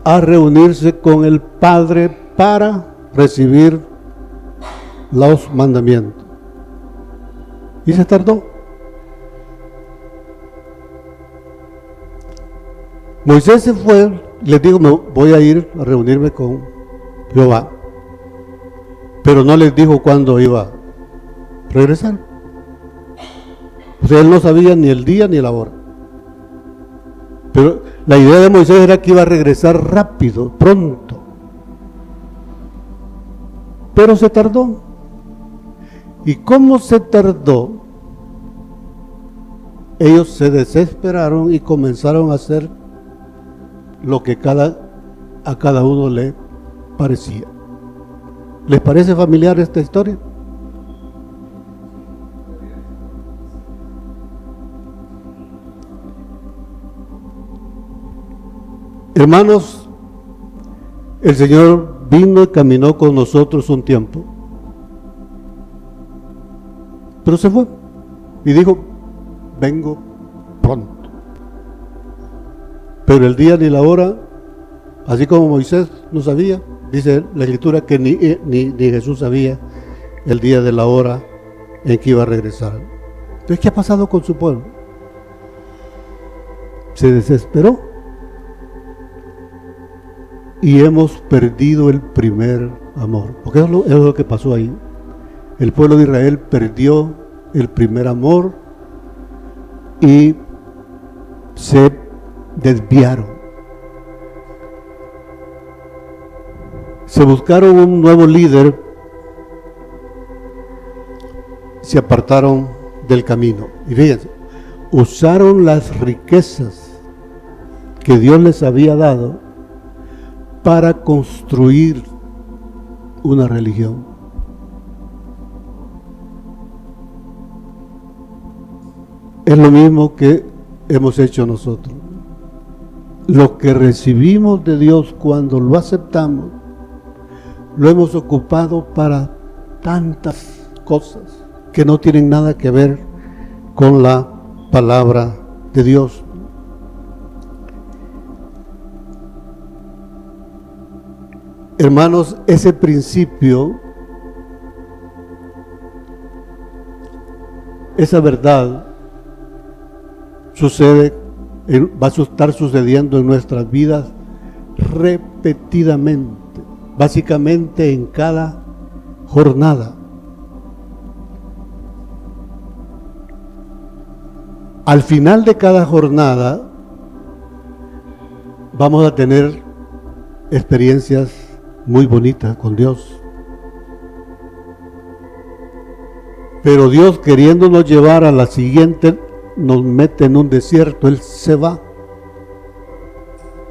a reunirse con el Padre para recibir los mandamientos. Y se tardó. Moisés se fue, les digo, me voy a ir a reunirme con Jehová, pero no les dijo cuándo iba a regresar. O sea, él no sabía ni el día ni la hora. Pero la idea de Moisés era que iba a regresar rápido, pronto. Pero se tardó. ¿Y cómo se tardó? Ellos se desesperaron y comenzaron a hacer lo que a cada uno le parecía. ¿Les parece familiar esta historia? Hermanos, el Señor vino y caminó con nosotros un tiempo, pero se fue y dijo, vengo pronto. Pero el día ni la hora, así como Moisés no sabía, dice la Escritura que ni Jesús sabía el día de la hora en que iba a regresar. Entonces, ¿qué ha pasado con su pueblo? Se desesperó. Y hemos perdido el primer amor. Porque eso es lo que pasó ahí. El pueblo de Israel perdió el primer amor y se desviaron. Se buscaron un nuevo líder, se apartaron del camino. Y fíjense, usaron las riquezas que Dios les había dado para construir una religión. Es lo mismo que hemos hecho nosotros. Lo que recibimos de Dios cuando lo aceptamos, lo hemos ocupado para tantas cosas que no tienen nada que ver con la palabra de Dios. Hermanos, ese principio, esa verdad, va a estar sucediendo en nuestras vidas repetidamente, básicamente en cada jornada. Al final de cada jornada vamos a tener experiencias muy bonitas con Dios. Pero Dios, queriéndonos llevar a la siguiente, nos mete en un desierto. Él se va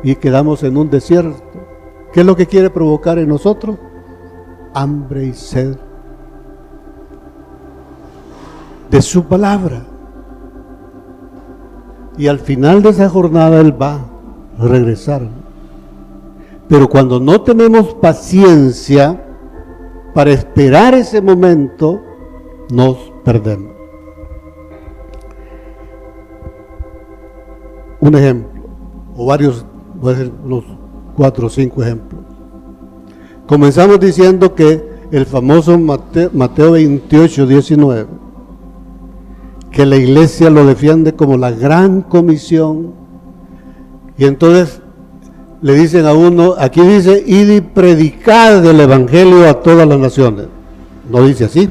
y quedamos en un desierto. ¿Qué es lo que quiere provocar en nosotros? Hambre y sed de su palabra. Y al final de esa jornada Él va a regresar. Pero cuando no tenemos paciencia para esperar ese momento, nos perdemos. Un ejemplo, o varios, voy a hacer unos 4 o 5 ejemplos. Comenzamos diciendo que el famoso Mateo 28, 19, que la iglesia lo defiende como la gran comisión, y entonces le dicen a uno, aquí dice, id y predicad el evangelio a todas las naciones. No dice así.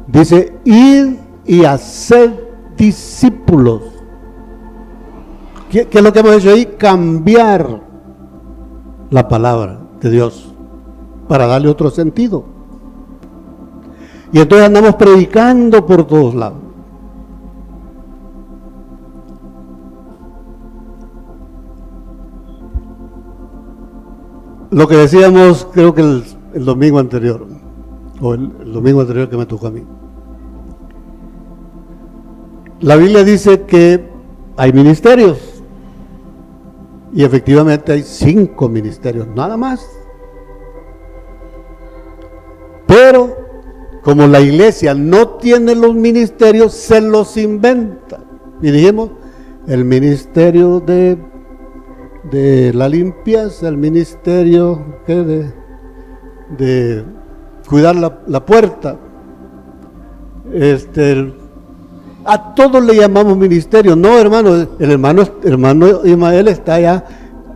Dice, id y haced discípulos. ¿Qué es lo que hemos hecho ahí? Cambiar la palabra de Dios para darle otro sentido. Y entonces andamos predicando por todos lados. Lo que decíamos, creo que el domingo anterior, o el domingo anterior que me tocó a mí. La Biblia dice que hay ministerios, y efectivamente hay 5 ministerios, nada más. Pero como la iglesia no tiene los ministerios, se los inventa. Y dijimos, el ministerio de la limpieza, el ministerio de cuidar la puerta, a todos le llamamos ministerio. No, hermano, el hermano Ismael está allá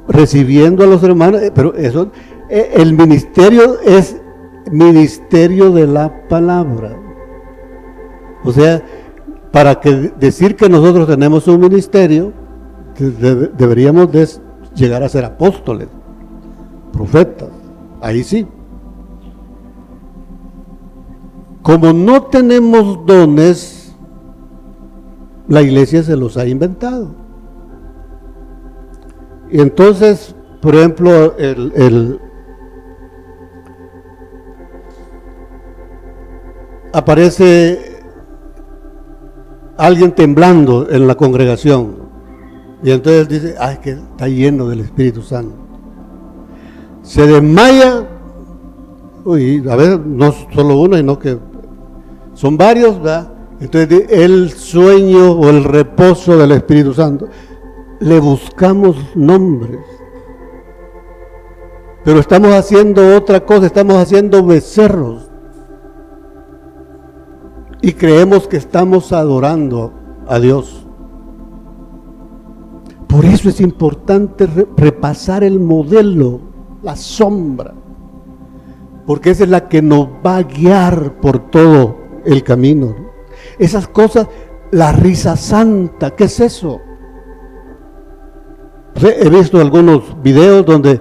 recibiendo a los hermanos, pero eso, el ministerio es ministerio de la palabra. O sea, para decir que nosotros tenemos un ministerio, deberíamos llegar a ser apóstoles, profetas, ahí sí. Como no tenemos dones, la iglesia se los ha inventado. Y entonces, por ejemplo, aparece alguien temblando en la congregación, y entonces dice, es que está lleno del Espíritu Santo. Se desmaya, a veces no solo uno, sino que son varios, ¿verdad? Entonces el sueño o el reposo del Espíritu Santo, le buscamos nombres, pero estamos haciendo otra cosa, estamos haciendo becerros, y creemos que estamos adorando a Dios. Por eso es importante repasar el modelo, la sombra, porque esa es la que nos va a guiar por todo el camino. Esas cosas, la risa santa, ¿qué es eso? He visto algunos videos donde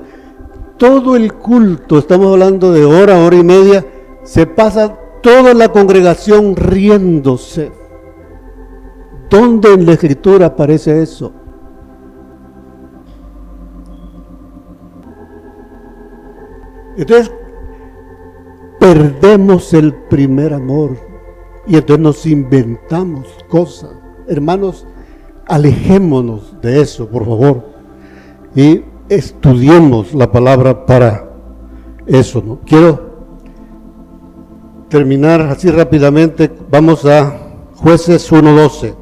todo el culto, estamos hablando de hora y media, se pasa toda la congregación riéndose. ¿Dónde en la Escritura aparece eso? Entonces, perdemos el primer amor y entonces nos inventamos cosas. Hermanos, alejémonos de eso, por favor, y estudiemos la palabra para eso, ¿no? Quiero terminar así rápidamente. Vamos a Jueces 1:12.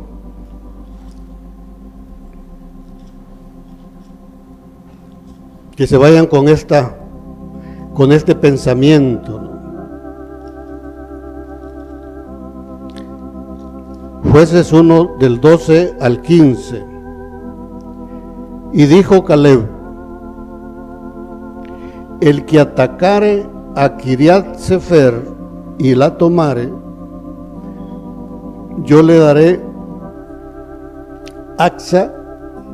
Que se vayan con este pensamiento, ¿no? Jueces 1 del 12 al 15. Y dijo Caleb: el que atacare a Kiriat Sefer y la tomare, yo le daré Axa,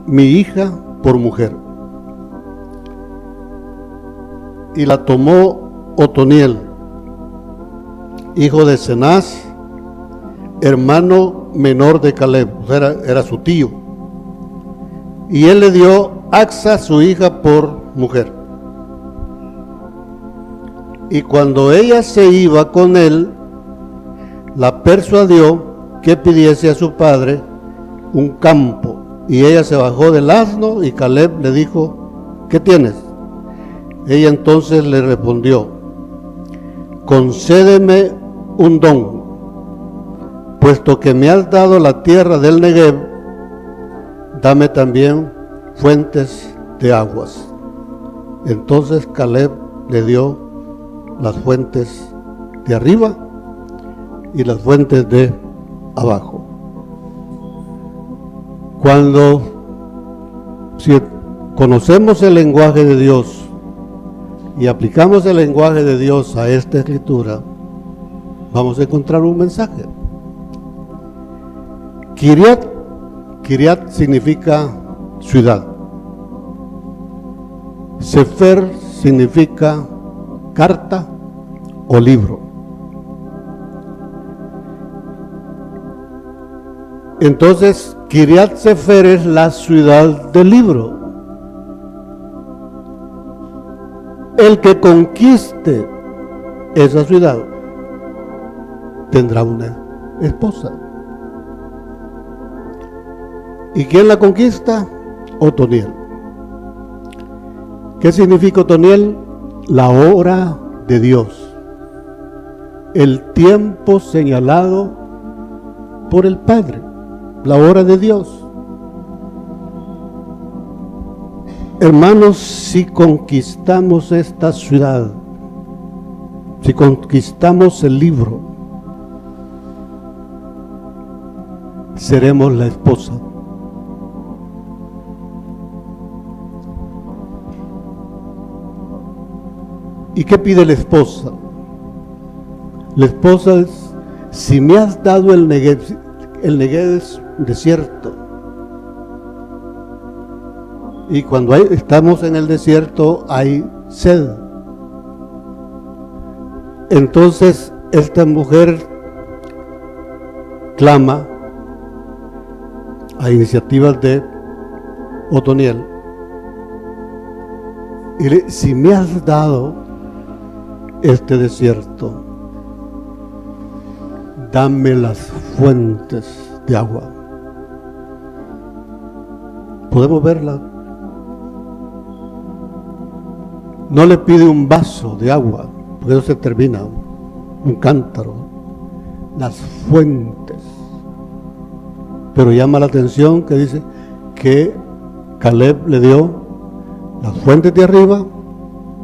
mi hija, por mujer. Y la tomó Otoniel, hijo de Cenaz, hermano menor de Caleb, era su tío. Y él le dio Axa, su hija, por mujer. Y cuando ella se iba con él, la persuadió que pidiese a su padre un campo. Y ella se bajó del asno y Caleb le dijo: ¿qué tienes? Ella entonces le respondió: concédeme un don, puesto que me has dado la tierra del Negev, dame también fuentes de aguas. Entonces Caleb le dio las fuentes de arriba y las fuentes de abajo. Si conocemos el lenguaje de Dios y aplicamos el lenguaje de Dios a esta escritura, vamos a encontrar un mensaje. Kiriat significa ciudad. Sefer significa carta o libro. Entonces, Kiriat Sefer es la ciudad del libro. El que conquiste esa ciudad tendrá una esposa. ¿Y quién la conquista? Otoniel. ¿Qué significa Otoniel? La hora de Dios, el tiempo señalado por el Padre, la hora de Dios. Hermanos, si conquistamos esta ciudad, si conquistamos el libro, seremos la esposa. ¿Y qué pide la esposa? La esposa es: si me has dado el Negev es desierto. Y cuando estamos en el desierto hay sed. Entonces esta mujer clama a iniciativas de Otoniel. Y si me has dado este desierto, dame las fuentes de agua. Podemos verla. No le pide un vaso de agua, porque eso se termina, un cántaro. Las fuentes. Pero llama la atención que dice que Caleb le dio las fuentes de arriba.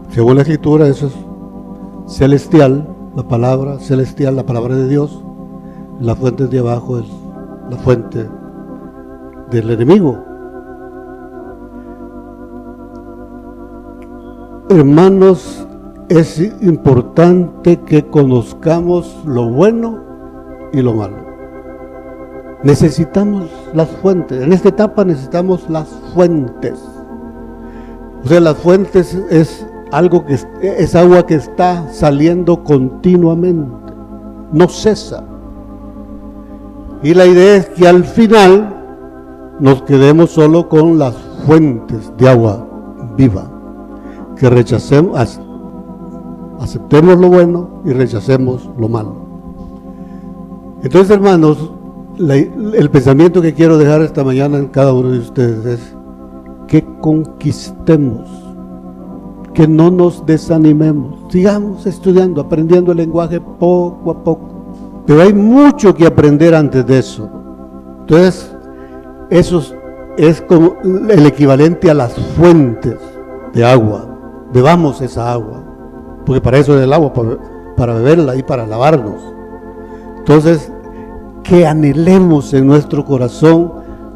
Según la escritura, eso es celestial, la palabra celestial, la palabra de Dios. La fuente de abajo es la fuente del enemigo. Hermanos, es importante que conozcamos lo bueno y lo malo. Necesitamos las fuentes. En esta etapa necesitamos las fuentes. O sea, las fuentes es algo que es agua que está saliendo continuamente, no cesa. Y la idea es que al final nos quedemos solo con las fuentes de agua viva, que aceptemos lo bueno y rechacemos lo malo. Entonces, hermanos, el pensamiento que quiero dejar esta mañana en cada uno de ustedes es que conquistemos, que no nos desanimemos, sigamos estudiando, aprendiendo el lenguaje poco a poco. Pero hay mucho que aprender antes de eso. Entonces, eso es como el equivalente a las fuentes de agua. Bebamos esa agua, porque para eso es el agua, para beberla y para lavarnos. Entonces, que anhelemos en nuestro corazón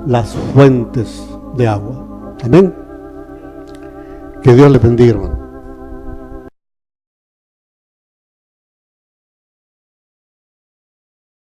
las fuentes de agua. Amén. Que Dios le bendiga, hermano.